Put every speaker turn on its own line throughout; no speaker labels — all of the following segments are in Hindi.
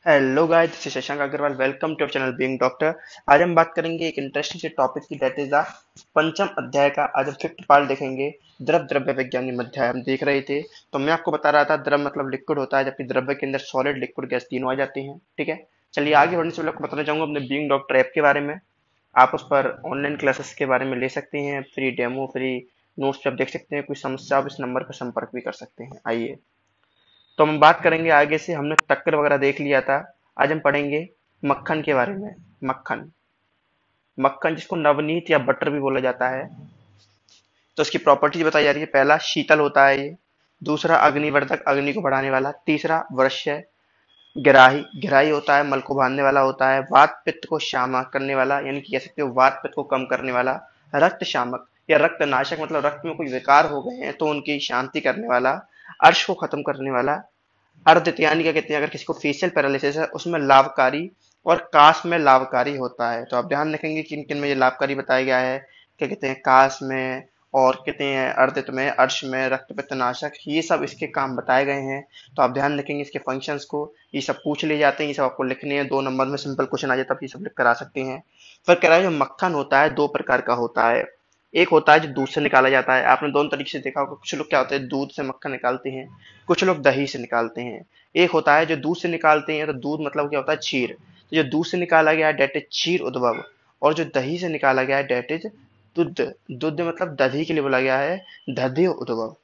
Hello guys, this is Shashank Agarwal. Welcome to channel being doctor. आज हम बात करेंगे एक इंटरेस्टिंग से टॉपिक की, दैट इज द पंचम अध्याय का। आज हम फिफ्थ पार्ट देखेंगे। द्रव द्रव्य विज्ञान अध्याय हम देख रहे थे। तो मैं आपको बता रहा था द्रव मतलब लिक्विड होता है, जबकि द्रव्य के अंदर सॉलिड, लिक्विड, गैस तीनों आ जाते हैं। ठीक है, चलिए आगे बढ़ने से पहले आपको बताना चाहूंगा अपने बीइंग डॉक्टर ऐप के बारे में। आप उस पर ऑनलाइन क्लासेस के बारे में ले सकते हैं, फ्री डेमो, फ्री नोट्स आप देख सकते हैं। कोई समस्या आप इस नंबर पर संपर्क भी कर सकते हैं। आइए, तो हम बात करेंगे आगे से। हमने टक्कर वगैरह देख लिया था। आज हम पढ़ेंगे मक्खन के बारे में। मक्खन, मक्खन जिसको नवनीत या बटर भी बोला जाता है। तो इसकी प्रॉपर्टीज बताई जा रही है। पहला, शीतल होता है ये। दूसरा, अग्निवर्धक, अग्नि को बढ़ाने वाला। तीसरा, वर्ष्य, गिराही, गिराही होता है, मल को बांधने वाला होता है। वात पित्त को शामक करने वाला, यानी कि कह सकते हो वात पित्त को कम करने वाला। रक्त शामक या रक्त नाशक, मतलब रक्त में कोई विकार हो गए हैं तो उनकी शांति करने वाला। अर्श को खत्म करने वाला। अर्ध यानी क्या कहते हैं, अगर किसी को फेशियल पैरालिसिस है उसमें लाभकारी, और काश में लाभकारी होता है। तो आप ध्यान रखेंगे कि किन किन में ये लाभकारी बताया गया है। क्या कहते हैं, काश में, और कहते हैं अर्दित में, अर्श में, रक्त पित्तनाशक, ये सब इसके काम बताए गए हैं। तो आप ध्यान रखेंगे इसके फंक्शंस को। ये सब पूछ लिए जाते हैं, ये सब आपको लिखने हैं। 2 नंबर में सिंपल क्वेश्चन आ जाता है, आप ये सब लिख कर आ सकते हैं। फिर कह रहा है जो मक्खन होता है 2 प्रकार का होता है। एक होता है जो दूध से निकाला जाता है। आपने दोनों तरीके से देखा होगा। कुछ लोग क्या होते हैं, दूध से मक्खन निकालते हैं, कुछ लोग दही से निकालते हैं। एक होता है जो दूध से निकालते हैं, तो दूध मतलब क्या होता है, क्षीर। तो जो दूध से निकाला गया है डेट इज क्षीर उद्भव। और जो दही से निकाला गया है डेट इज दुध। दुध मतलब दधी के लिए बोला गया है, दधि उद्भव।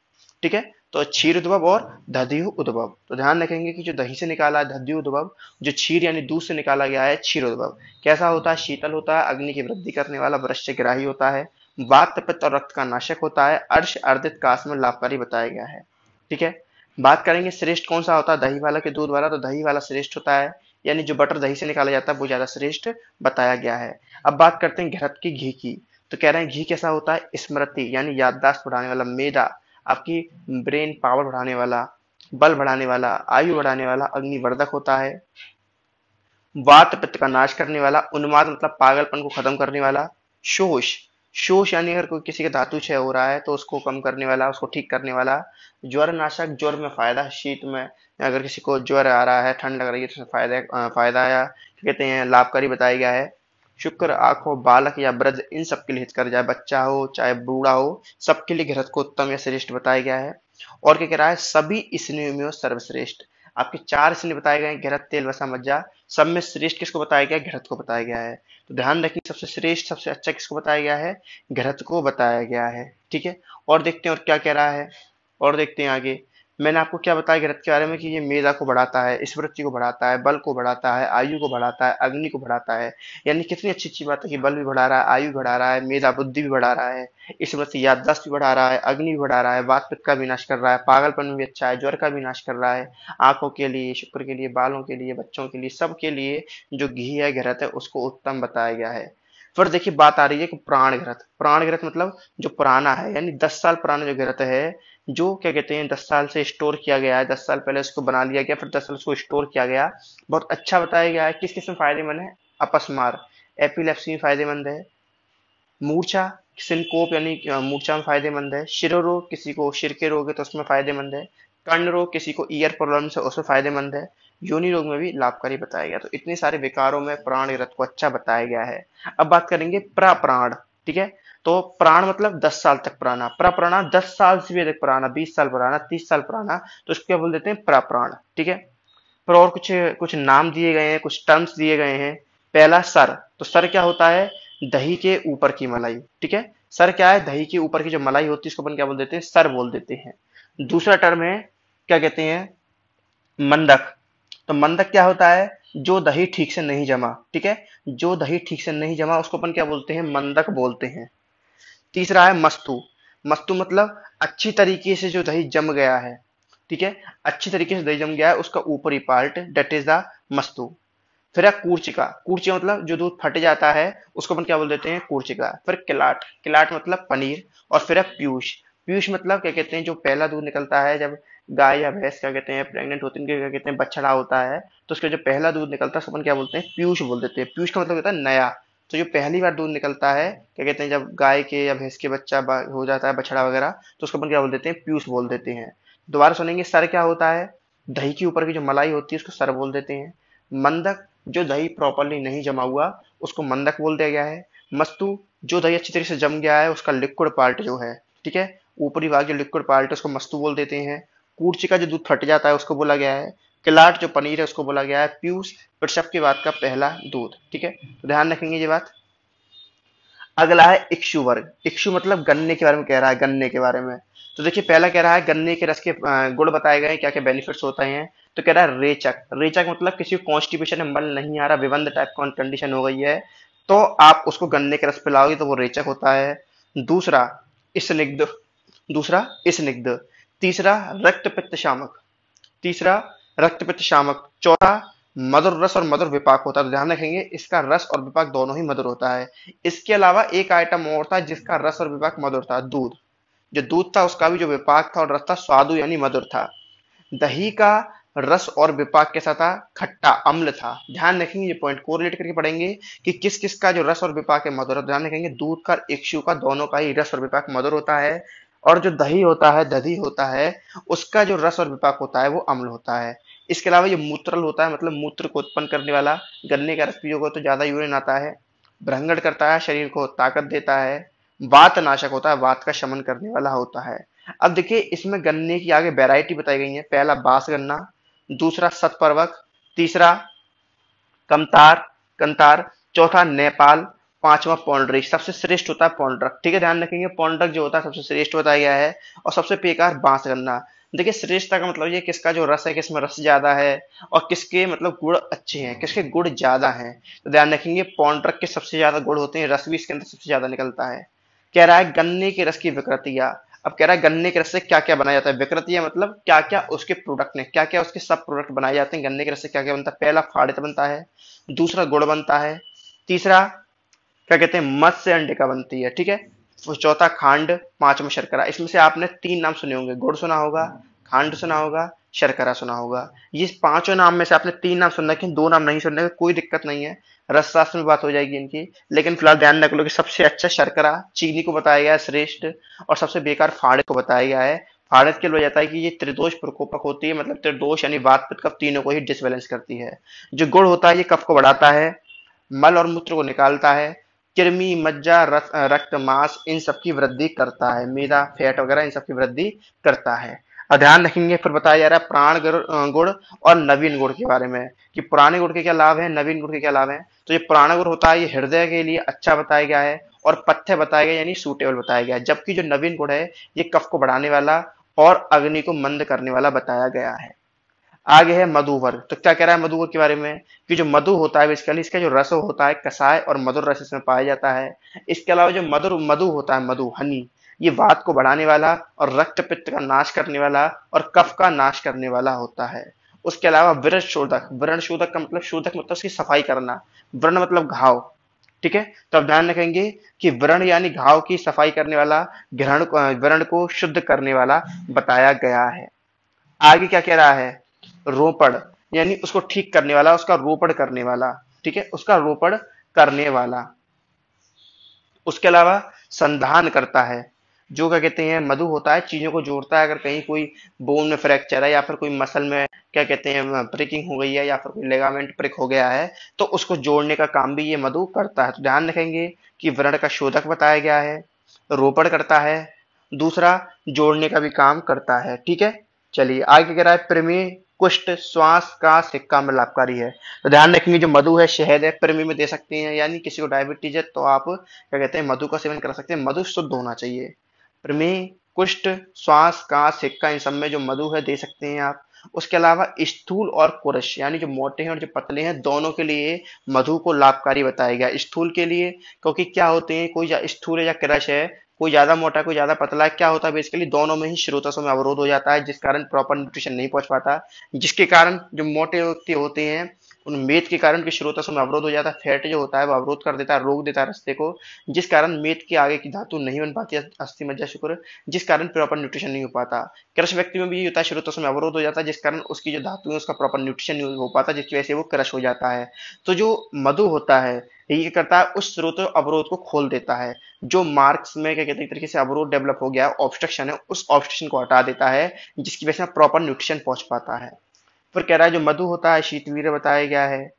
ठीक है, तो क्षीर उद्भव और दधि उद्भव। तो ध्यान रखेंगे कि जो दही से निकाला है दधि उद्भव, जो क्षीर यानी दूध से निकाला गया है क्षीर उद्भव। कैसा होता है, शीतल होता है, अग्नि की वृद्धि करने वाला, वृश्चिक ग्राही होता है, वात पित्त और रक्त का नाशक होता है, अर्श अर्दित काश में लाभकारी बताया गया है। ठीक है, बात करेंगे श्रेष्ठ कौन सा होता है, दही वाला के दूध वाला। तो दही वाला श्रेष्ठ होता है, यानी जो बटर दही से निकाला जाता है वो ज्यादा श्रेष्ठ बताया गया है। अब बात करते हैं घृत की, घी की। तो कह रहे हैं घी कैसा होता है, स्मृति यानी याददाश्त बढ़ाने वाला, मेधा आपकी ब्रेन पावर बढ़ाने वाला, बल बढ़ाने वाला, आयु बढ़ाने वाला, अग्निवर्धक होता है, वात पित्त का नाश करने वाला, उन्माद मतलब पागलपन को खत्म करने वाला, शोष, शोष यानी अगर कोई किसी का धातु क्षय हो रहा है तो उसको कम करने वाला, उसको ठीक करने वाला, ज्वर नाशक, ज्वर में फायदा, शीत में अगर किसी को ज्वर आ रहा है, ठंड लग रही है तो उसमें फायदा या कहते हैं लाभकारी बताया गया है। शुक्र, आंखों, बालक या वृद्ध, इन सबके लिए हितकर, चाहे बच्चा हो चाहे बूढ़ा हो, सबके लिए घृत को उत्तम या श्रेष्ठ बताया गया है। और क्या कह रहा है, सभी स्नेह में सर्वश्रेष्ठ। आपके 4 स्नेह बताए गए हैं, घृत, तेल, वसा, मज्जा। सब में श्रेष्ठ किसको बताया गया है, घृत को बताया गया है। तो ध्यान रखिए सबसे श्रेष्ठ, सबसे अच्छा किसको बताया गया है, घृत को बताया गया है। ठीक है, और देखते हैं और क्या कह रहा है। और देखते हैं आगे। मैंने आपको क्या बताया घृत के बारे में, कि ये मेधा को बढ़ाता है, स्मृति को बढ़ाता है, बल को बढ़ाता है, आयु को बढ़ाता है, अग्नि को बढ़ाता है। यानी कितनी अच्छी अच्छी बात है कि बल भी बढ़ा रहा है, आयु बढ़ा रहा है, मेधा बुद्धि भी बढ़ा रहा है, स्मृति याददाश्त भी बढ़ा रहा है, अग्नि भी बढ़ा रहा है, वात पित्त का विनाश कर रहा है, पागलपन में भी अच्छा है, ज्वर का विनाश कर रहा है, आंखों के लिए, शुक्र के लिए, बालों के लिए, बच्चों के लिए, सबके लिए जो घी है, घृत है, उसको उत्तम बताया गया है। फिर देखिए बात आ रही है कि प्राण घृत। प्राण घृत मतलब जो पुराना है, यानी 10 साल पुराना जो घृत है, जो क्या कहते हैं 10 साल से स्टोर किया गया है, 10 साल पहले उसको बना लिया गया, फिर 10 साल उसको स्टोर किया गया, बहुत अच्छा बताया गया है। किस किस में फायदेमंद है, अपस्मार, एपिलेप्सी में फायदेमंद है, मूर्छा, सिनकोप यानी मूर्छा में फायदेमंद है, शिरोरोग, किसी को सिर के रोग है तो उसमें फायदेमंद है, कर्ण रोग, किसी को ईयर प्रॉब्लम है उसमें फायदेमंद है, योनि रोग में भी लाभकारी बताया गया। तो इतने सारे विकारों में प्राण रथ को अच्छा बताया गया है। अब बात करेंगे प्रप्राण। ठीक है, तो प्राण मतलब 10 साल तक पुराना, प्रप्राण 10 साल से भी अधिक पुराना, 20 साल पुराना, 30 साल पुराना, तो उसको क्या बोल देते हैं, प्रप्राण। ठीक है, पर और कुछ कुछ नाम दिए गए हैं, कुछ टर्म्स दिए गए हैं। पहला, सर। तो सर क्या होता है, दही के ऊपर की मलाई। ठीक है, सर क्या है, दही के ऊपर की जो मलाई होती है उसको अपन क्या बोल देते हैं, सर बोल देते हैं। दूसरा टर्म है, क्या कहते हैं, मंदक। तो मंदक क्या होता है, जो दही ठीक से नहीं जमा। ठीक है, जो दही ठीक से नहीं जमा उसको अपन क्या बोलते हैं, मंदक बोलते हैं। तीसरा है मस्तु। मस्तु मतलब अच्छी तरीके से जो दही जम गया है। ठीक है, अच्छी तरीके से दही जम गया है, उसका ऊपरी पार्ट, डेट इज द मस्तु। फिर है कूर्चिका। कूर्चिका मतलब जो दूध फट जाता है उसको अपन क्या बोल देते हैं, कूर्चिका। फिर किलाट। किलाट मतलब पनीर। और फिर है पीयूष। पीयूष मतलब क्या कहते हैं, जो पहला दूध निकलता है जब गाय या भैंस क्या कहते हैं प्रेग्नेंट होती है, उनके क्या कहते हैं बछड़ा होता है, तो उसका जो पहला दूध निकलता है उसको अपन क्या बोलते हैं, पीयूष बोल देते हैं। पीयूष का मतलब होता है नया। तो जो पहली बार दूध निकलता है, क्या कहते हैं जब गाय के या भैंस के बच्चा हो जाता है, बछड़ा वगैरह, तो उसको अपन क्या बोल देते हैं, पीयूष बोल देते हैं। दोबारा सुनेंगे, सर क्या होता है, दही के ऊपर की जो मलाई होती है उसको सर बोल देते हैं। मंदक जो दही प्रॉपरली नहीं जमा हुआ उसको मंदक बोल दिया गया है। मस्तु जो दही अच्छी तरीके से जम गया है उसका लिक्विड पार्ट जो है, ठीक है, ऊपरी भाग जो लिक्विड पार्ट है उसको मस्तु बोल देते हैं। कूर्चिका जो दूध फट जाता है उसको बोला गया है। किलाट जो पनीर है उसको बोला गया है। पीयूष प्रसव के बाद का पहला दूध, ठीक है, तो ध्यान रखेंगे ये बात। अगला है इक्षु वर्ग। इक्षु मतलब गन्ने के बारे में कह रहा है, गन्ने के बारे में। तो देखिए पहला कह रहा है गन्ने के रस के गुण बताए गए हैं, क्या क्या बेनिफिट्स होते हैं। तो कह रहा है रेचक। रेचक मतलब किसी को कॉन्स्टिपेशन में मल नहीं आ रहा, विबंध टाइप कंडीशन हो गई है, तो आप उसको गन्ने के रस पिलाओगे तो वो रेचक होता है। दूसरा स्निग्ध। दूसरा स्निग्ध। तीसरा रक्त पित्त शामक। तीसरा रक्त पित्त शामक। चौथा मधुर रस और मधुर विपाक होता है, तो ध्यान रखेंगे इसका रस और विपाक दोनों ही मधुर होता है। इसके अलावा एक आइटम और था जिसका रस और विपाक मधुर था, दूध। जो दूध था उसका भी जो विपाक था और रस था स्वादु यानी मधुर था। दही का रस और विपाक कैसा था, खट्टा अम्ल था। ध्यान रखेंगे ये पॉइंट कोरिलेट करके पढ़ेंगे कि किस किस का जो रस और विपाक है मधुर है। ध्यान रखेंगे दूध का इक्षु का दोनों का ही रस और विपाक मधुर होता है, और जो दही होता है दधी होता है उसका जो रस और विपाक होता है वो अम्ल होता है। इसके अलावा ये मूत्रल होता है, मतलब मूत्र को उत्पन्न करने वाला। गन्ने का रस पियोगे तो ज्यादा यूरिन आता है। भ्रंगण करता है, शरीर को ताकत देता है। वात नाशक होता है, वात का शमन करने वाला होता है। अब देखिए इसमें गन्ने की आगे वैरायटी बताई गई है। पहला बास गन्ना, दूसरा सतपर्वक, तीसरा कमतार कंतार, चौथा नेपाल, पांचवा पौंडरिक। सबसे श्रेष्ठ होता है पौंडरक, ठीक है, ध्यान रखेंगे पौंडरक जो होता है सबसे श्रेष्ठ बताया गया है। और सबसे बेकार बांस गन्ना। देखिए श्रेष्ठता का मतलब ये किसका जो रस है, किसमें रस ज्यादा है और किसके मतलब गुण अच्छे हैं, किसके गुण ज्यादा हैं। तो ध्यान रखेंगे पौंडरक के सबसे ज्यादा गुण होते हैं, रस भी इसके अंदर सबसे ज्यादा निकलता है। कह रहा है गन्ने के रस की विकृतियां। अब कह रहा है गन्ने के रस से क्या क्या बनाया जाता है। विकृतियां मतलब क्या क्या उसके प्रोडक्ट ने, क्या क्या उसके सब प्रोडक्ट बनाए जाते हैं गन्ने के रस से, क्या क्या बनता है। पहला फाड़ित बनता है, दूसरा गुड़ बनता है, तीसरा क्या कहते हैं मत्स्य अंडिका बनती है, ठीक है, चौथा खांड, पांचवा शर्करा। इसमें से आपने तीन नाम सुने होंगे, गुड़ सुना होगा, खांड सुना होगा, शर्करा सुना होगा। ये पांचों नाम में से आपने तीन नाम सुन रखे हैं, दो नाम नहीं सुन रखे, कोई दिक्कत नहीं है, रस शास्त्र में बात हो जाएगी इनकी। लेकिन फिलहाल ध्यान रख लो कि सबसे अच्छा शर्करा चीनी को बताया गया है श्रेष्ठ, और सबसे बेकार फाड़े को बताया गया है। फाड़त के लिए जाता है कि ये त्रिदोष प्रकोपक होती है, मतलब त्रिदोष यानी वात पित्त कफ तीनों को ही डिसबैलेंस करती है। जो गुड़ होता है ये कफ को बढ़ाता है, मल और मूत्र को निकालता है, कृमि मज्जा रक्त मांस इन सब की वृद्धि करता है, मैदा फैट वगैरह इन सब की वृद्धि करता है। और ध्यान रखेंगे फिर बताया जा रहा है प्राण गुड़ और नवीन गुड़ के बारे में, कि पुराने गुड़ के क्या लाभ है, नवीन गुड़ के क्या लाभ है। तो ये प्राण गुड़ होता है ये हृदय के लिए अच्छा बताया गया है और पथ्य बताया गया यानी सूटेबल बताया गया है, जबकि जो नवीन गुड़ है ये कफ को बढ़ाने वाला और अग्नि को मंद करने वाला बताया गया है। आगे है मधु वर्ग। तो क्या कह रहा है मधु वर्ग के बारे में, कि जो मधु होता है बेसिकली इसका जो रस होता है कसाय और मधुर रस इसमें पाया जाता है। इसके अलावा जो मधुर मधु होता है, मधु हनी, ये वात को बढ़ाने वाला और रक्त पित्त का नाश करने वाला और कफ का नाश करने वाला होता है। उसके अलावा व्रण शोधक। व्रण शोधक का मतलब शोधक मतलब उसकी सफाई करना, व्रण मतलब घाव, ठीक है। तो अब ध्यान रखेंगे कि व्रण यानी घाव की सफाई करने वाला, व्रण को शुद्ध करने वाला बताया गया है। आगे क्या कह रहा है, रोपड़ यानी उसको ठीक करने वाला, उसका रोपड़ करने वाला, ठीक है, उसका रोपड़ करने वाला। उसके अलावा संधान करता है। जो क्या कहते हैं मधु होता है चीजों को जोड़ता है, अगर कहीं कोई बोन में फ्रैक्चर है या फिर कोई मसल में क्या कहते हैं ब्रेकिंग हो गई है या फिर कोई लेगामेंट ब्रेक हो गया है तो उसको जोड़ने का काम भी ये मधु करता है। तो ध्यान रखेंगे कि व्रण का शोधक बताया गया है, रोपड़ करता है, दूसरा जोड़ने का भी काम करता है, ठीक है। चलिए आगे कह रहा है प्रमेय कुष्ठ श्वास का सिक्का में लाभकारी है। तो ध्यान रखेंगे जो मधु है शहद है, प्रमेय में दे सकते हैं, यानी किसी को डायबिटीज है तो आप क्या कहते हैं मधु का सेवन कर सकते हैं, मधु शुद्ध होना चाहिए। प्रमेय कुष्ठ श्वास का सिक्का इन सब में जो मधु है दे सकते हैं आप। उसके अलावा स्थूल और कुरश यानी जो मोटे हैं और जो पतले हैं दोनों के लिए मधु को लाभकारी बताया गया। स्थूल के लिए क्योंकि क्या होते हैं, कोई स्थूल है या क्रश है, कोई ज्यादा मोटा है कोई ज्यादा पतला है, क्या होता है बेसिकली दोनों में ही स्रोतों में अवरोध हो जाता है जिस कारण प्रॉपर न्यूट्रिशन नहीं पहुंच पाता, जिसके कारण जो मोटे व्यक्ति होते हैं उन मेद के कारण के स्रोतों में अवरोध हो जाता है, फैट जो होता है वो अवरोध कर देता है, रोक देता है रास्ते को, जिस कारण मेद के आगे की धातु नहीं बन पाती है, अस्थि मज्जा शुक्र, जिस कारण प्रॉपर न्यूट्रिशन नहीं हो पाता। कृष व्यक्ति में भी ये होता है स्रोतों में अवरोध हो जाता है जिस कारण उसकी जो धातु है उसका प्रॉपर न्यूट्रिशन नहीं हो पाता, जिसकी वजह से वो क्रश हो जाता है। तो जो मधु होता है ये करता है उस स्रोत अवरोध को खोल देता है, जो मार्क्स में क्या कहते हैं एक तरीके से अवरोध डेवलप हो गया है, ऑब्स्ट्रक्शन है, उस ऑब्स्ट्रक्शन को हटा देता है जिसकी वजह से प्रॉपर न्यूट्रिशन पहुंच पाता है। फिर कह रहा है जो मधु होता है शीतवीर्य बताया गया है।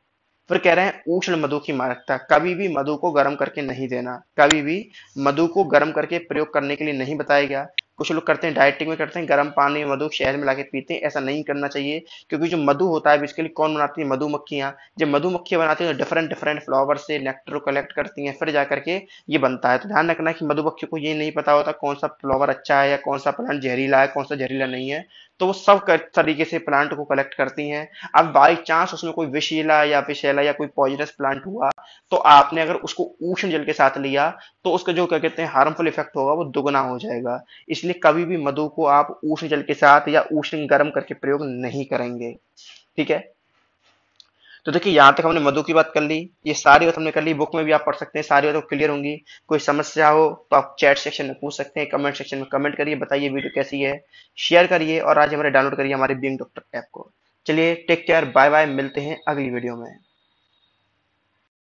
फिर कह रहे हैं उष्ण मधु की मारकता, कभी भी मधु को गर्म करके नहीं देना, कभी भी मधु को गर्म करके प्रयोग करने के लिए नहीं बताया गया। कुछ लोग करते हैं डाइटिंग में करते हैं गर्म पानी में मधु शहद में लाके पीते हैं, ऐसा नहीं करना चाहिए। क्योंकि जो मधु होता है बेसिकली कौन बनाती है, मधुमक्खियां। जब मधुमक्खियां बनाती हैं डिफरेंट डिफरेंट फ्लावर से नेक्टर को कलेक्ट करती हैं, फिर जाकर के ये बनता है। तो ध्यान रखना कि मधुमक्खी को ये नहीं पता होता कौन सा फ्लावर अच्छा है या कौन सा प्लांट जहरीला है कौन सा जहरीला नहीं है। तो वो सब तरीके से प्लांट को कलेक्ट करती हैं। अब बाई चांस उसमें कोई विषैला या विषैला या कोई पॉइजनस प्लांट हुआ, तो आपने अगर उसको उष्ण जल के साथ लिया, तो उसका जो क्या कहते हैं हार्मफुल इफेक्ट होगा वो दुगना हो जाएगा। इसलिए कभी भी मधु को आप उष्ण जल के साथ या उष्ण गर्म करके प्रयोग नहीं करेंगे। ठीक है। तो देखिए यहाँ तक हमने मधु की बात कर ली, ये सारी बात हमने कर ली, बुक में भी आप पढ़ सकते हैं, सारी बात क्लियर होंगी। कोई समस्या हो तो आप चैट सेक्शन में पूछ सकते हैं, कमेंट सेक्शन में कमेंट करिए, बताइए वीडियो कैसी है, शेयर करिए और आज हमारे डाउनलोड करिए हमारे बीइंग डॉक्टर ऐप को। चलिए टेक केयर, बाय बाय, मिलते हैं अगली वीडियो में।